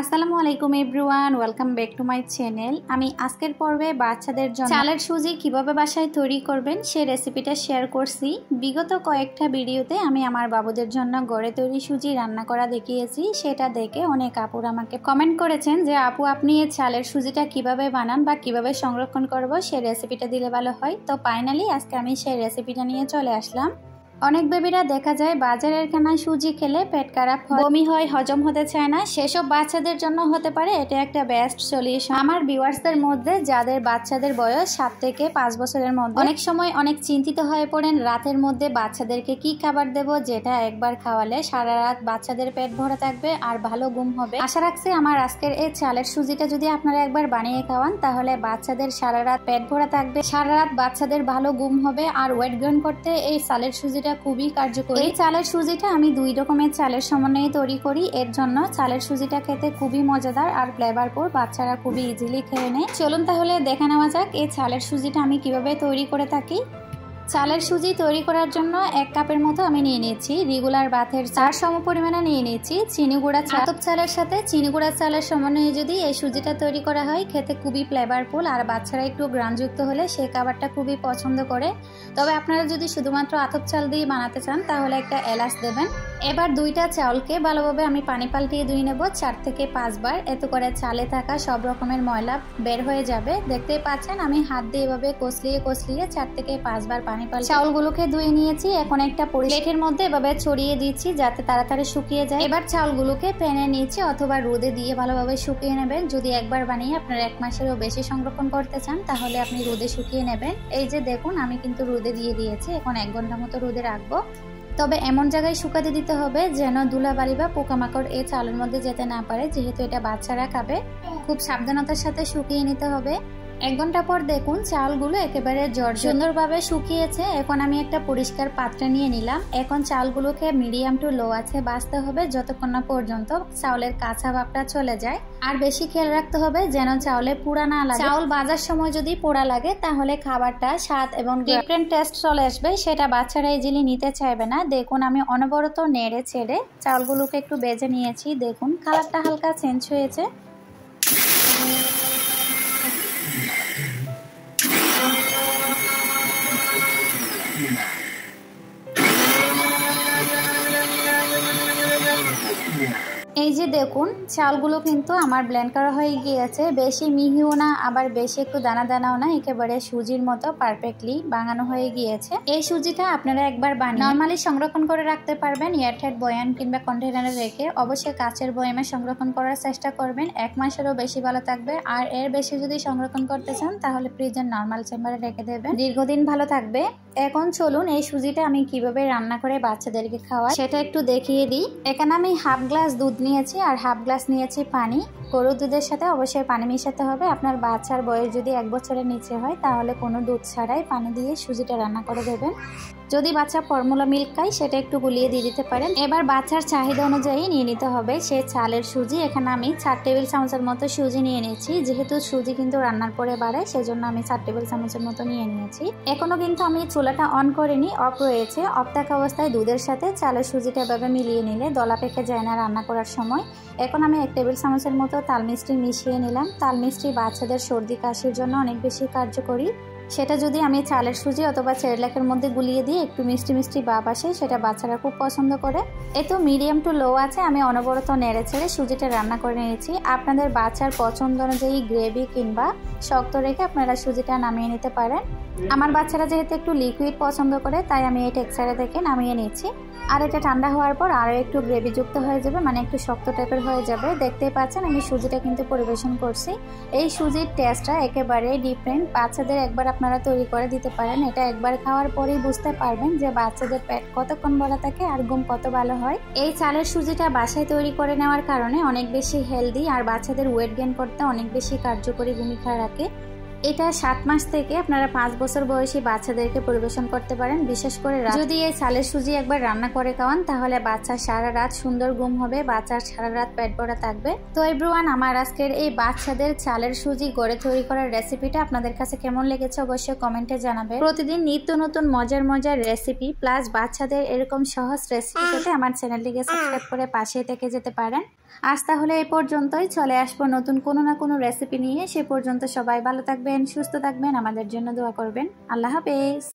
আসসালামু আলাইকুম everyone, welcome back to my channel. আমি আজকের পর্বে বাচ্চাদের জন্য চালের সুজি কিভাবে বাসায় তৈরি করবেন সেই রেসিপিটা শেয়ার করছি। বিগত কয়েকটা ভিডিওতে আমি আমার বাবুদের জন্য ঘরে তৈরি সুজি রান্না করা দেখিয়েছি। সেটা দেখে অনেক আপুরা আমাকে কমেন্ট করেছেন যে আপু আপনি এই চালের সুজিটা কিভাবে বানান বা কিভাবে সংরক্ষণ করব সেই রেসিপিটা দিলে ভালো হয়। তো ফাইনালি আজকে আমি সেই রেসিপিটা নিয়ে চলে আসলাম। অনেক বেবিরা দেখা যায় বাজারের কেনা সুজি খেলে পেট খারাপ হয়, বমি হয়, হজম হতে চায় না। সেসব বাচ্চাদের জন্য হতে পারে এটা একটা বেস্ট সলিউশন। আমার ভিউয়ার্সদের মধ্যে যাদের বাচ্চাদের বয়স 7 থেকে 5 বছরের মধ্যে অনেক সময় অনেক চিন্তিত হয়ে পড়েন রাতের মধ্যে বাচ্চাদেরকে কি খাবার দেব যেটা একবার খাওয়ালে সারা রাত বাচ্চাদের পেট ভরা থাকবে আর ভালো ঘুম হবে। আশা রাখছি আমার আজকের এই চালের সুজিটা যদি আপনারা একবার বানিয়ে খাওয়ান তাহলে বাচ্চাদের সারা রাত পেট ভরা থাকবে, সারা রাত বাচ্চাদের ভালো ঘুম হবে আর ওয়েট গেইন করতে এই চালের সুজিটা খুবই কার্যকরী। এই চালের সুজিটা আমি 2 রকমের চালের সমন্বয়ে তৈরি করি। এর জন্য চালের সুজিটা খেতে খুবই মজাদার আর ফ্লেভারফুল, বাচ্চারা খুবই ইজিলি খেয়ে নেয়। চলুন তাহলে দেখে নেওয়া যাক এই চালের সুজিটা আমি কিভাবে তৈরি করে থাকি। চালের সুজি তৈরি করার জন্য 1 কাপের মতো আমি নিয়ে নিয়েছি রেগুলার ভাতের চাল, সম পরিমাণে নিয়ে নিয়েছি চিনি গুঁড়া চাল। আতপ চালের সাথে চিনি গুঁড়া চালের সমন্বয়ে যদি এই সুজিটা তৈরি করা হয় খেতে খুবই ফ্লেভারফুল আর বাচ্চারা একটু গ্রানযুক্ত হলে সেই খাবারটা খুবই পছন্দ করে। তবে আপনারা যদি শুধুমাত্র আতপ চাল দিয়ে বানাতে চান তাহলে একটা এলাচ দেবেন। এবার 2টা চাউলকে ভালোভাবে আমি পানি পাল্টিয়ে ধুয়ে নেব 4 থেকে 5 বার। এত করে চালে থাকা সব রকমের ময়লা বের হয়ে যাবে। দেখতেই পাচ্ছেন আমি হাত দিয়ে এভাবে কষলিয়ে 4 থেকে 5 বার পানি পাল্টে চাউলগুলোকে ধুয়ে নিয়েছি। এখন একটা প্লেটের মধ্যে এভাবে ছড়িয়ে দিচ্ছি যাতে তাড়াতাড়ি শুকিয়ে যায়। এবার চাউলগুলোকে প্যানে নিচে অথবা রোদে দিয়ে ভালোভাবে শুকিয়ে নেবেন। যদি একবার বানিয়ে আপনারা 1 মাসেরও বেশি সংরক্ষণ করতে চান তাহলে আপনি রোদে শুকিয়ে নেবেন। এই যে দেখুন আমি কিন্তু রোদে দিয়ে দিয়েছি। এখন 1 ঘন্টা মতো রোদে রাখবো। তবে এমন জায়গায় শুকাতে দিতে হবে যেন ধুলাবালি বা পোকামাকড় এই চালের মধ্যে যেতে না পারে, যেহেতু এটা বাচ্চারা খাবে। খুব সাবধানতার সাথে শুকিয়ে নিতে হবে। 1 ঘন্টা পর দেখুন চালগুলো একেবারে সুন্দরভাবে শুকিয়েছে। এখন আমি একটা পরিষ্কার পাত্রে নিয়ে নিলাম। এখন চালগুলোকে মিডিয়াম টু লো আছে ভাজতে হবে যতক্ষণ না পর্যন্ত চাউলের কাঁচা ভাবটা চলে যায়। আর বেশি খেয়াল রাখতে হবে যেন চাউলে পোড়া না লাগে। চাউল ভাজার সময় যদি পোড়া লাগে তাহলে খাবারটা স্বাদ এবং ডিফারেন্ট টেস্ট চলে আসবে, সেটা বাচ্চারা ইজিলি নিতে চাইবে না। দেখুন আমি অনবরত নেড়ে ছেড়ে চাউলগুলোকে একটু ভেজে নিয়েছি। দেখুন কালারটা হালকা চেঞ্জ হয়েছে। এই যে দেখুন চালগুলো কিন্তু আমার ব্লেন্ড করা হয়ে গিয়েছে। বেশি মিহিও না আবার বেশি একটু দানা দানাও না, একেবারে সুজির মতো পারফেক্টলি বানানো হয়ে গিয়েছে। এই সুজিটা আপনারা একবার বানিয়ে নরমালি সংরক্ষণ করে রাখতে পারবেন এয়ারটাইট বয়াম কিংবা কন্টেনারে রেখে। অবশ্যই কাচের বয়ামে সংরক্ষণ করার চেষ্টা করবেন, 1 মাসেরও বেশি ভালো থাকবে। আর এর বেশি যদি সংরক্ষণ করতে চান তাহলে ফ্রিজের নরমাল চেম্বারে রেখে দেবেন, দীর্ঘদিন ভালো থাকবে। এখন চলুন এই সুজিটা আমি কিভাবে রান্না করে বাচ্চাদেরকে খাওয়াই সেটা একটু দেখিয়ে দিই। এখানে আমি হাফ গ্লাস দুধ নিয়েছি আর হাফ গ্লাস নিয়েছি পানি। গরুর দুধের সাথে অবশ্যই পানি মিশাতে হবে। আপনার বাচ্চার বয়স যদি 1 বছরের নিচে হয় তাহলে কোনো দুধ ছাড়াই পানি দিয়ে সুজিটা রান্না করে দেবেন। যদি বাচ্চা ফর্মুলা মিল্ক খায় সেটা একটু গুলিয়ে দিয়ে দিতে পারেন। এবার বাচ্চার চাহিদা অনুযায়ী নিয়ে নিতে হবে সে চালের সুজি। এখানে আমি 4 টেবিল চামচের মতো সুজি নিয়ে নিয়েছি। যেহেতু সুজি কিন্তু রান্নার পরে বাড়ে সেজন্য আমি 4 টেবিল চামচের মতো নিয়ে নিয়েছি। এখনো কিন্তু আমি চুলাটা অন করিনি, অফ রয়েছে। অফ থাকা অবস্থায় দুধের সাথে চালের সুজিটা এভাবে মিলিয়ে নিলে দলা পেকে যায় না রান্না করার সময়। এখন আমি 1 টেবিল চামচের মতো তাল মিষ্টি মিশিয়ে নিলাম। তাল মিষ্টি বাচ্চাদের সর্দি কাশির জন্য অনেক বেশি কার্যকরী। সেটা যদি আমি চালের সুজি অথবা সেরেলাকের মধ্যে গুলিয়ে দিয়ে একটু মিষ্টি মিষ্টি ভাব আসে সেটা বাচ্চারা খুব পছন্দ করে। এই তো মিডিয়াম টু লো আছে আমি অনবরত নেড়ে ছেড়ে সুজিটা রান্না করে নিয়েছি। আপনাদের বাচ্চার পছন্দ অনুযায়ী গ্রেভি কিংবা শক্ত রেখে আপনারা সুজিটা নামিয়ে নিতে পারেন। আমার বাচ্চারা যেহেতু একটু লিকুইড পছন্দ করে তাই আমি এই টেক্সচারে থেকে নামিয়ে নিচ্ছি। আর এটা ঠান্ডা হওয়ার পর আরও একটু গ্রেভি যুক্ত হয়ে যাবে, মানে একটু শক্ত টাইপের হয়ে যাবে। দেখতেই পাচ্ছেন আমি সুজিটা কিন্তু পরিবেশন করছি। এই সুজির টেস্টটা একেবারে ডিফারেন্ট। বাচ্চাদের একবার আপনারা তৈরি করে দিতে পারেন। এটা একবার খাওয়ার পরেই বুঝতে পারবেন যে বাচ্চাদের পেট কতক্ষণ ভরা থাকে আর ঘুম কত ভালো হয়। এই চালের সুজিটা বাসায় তৈরি করে নেওয়ার কারণে অনেক বেশি হেলদি আর বাচ্চাদের ওয়েট গেইন করতে অনেক বেশি কার্যকরী ভূমিকা রাখে। এটা 7 মাস থেকে আপনারা 5 বছর বয়সী বাচ্চাদেরকে পরিবেশন করতে পারেন। বিশেষ করে যদি এই চালের সুজি একবার রান্না করে খাওয়ান তাহলে বাচ্চার সারা রাত সুন্দর ঘুম হবে, বাচ্চার সারা রাত পেট ভরা থাকবে। তো এভরিওয়ান আমার আজকের এই বাচ্চাদের চালের সুজি ঘরে তৈরি করার রেসিপিটা আপনাদের কাছে কেমন লেগেছে অবশ্যই কমেন্টে জানাবেন। প্রতিদিন নিত্য নতুন মজার মজার রেসিপি প্লাস বাচ্চাদের এরকম সহজ রেসিপি পেতে আমার চ্যানেলটিকে সাবস্ক্রাইব করে পাশে থেকে যেতে পারেন। আজ তাহলে এই পর্যন্তই, চলে আসবো নতুন কোনো না কোনো রেসিপি নিয়ে। সে পর্যন্ত সবাই ভালো থাকবেন, সুস্থ থাকবেন, আমাদের জন্য দোয়া করবেন। আল্লাহ হাফেজ।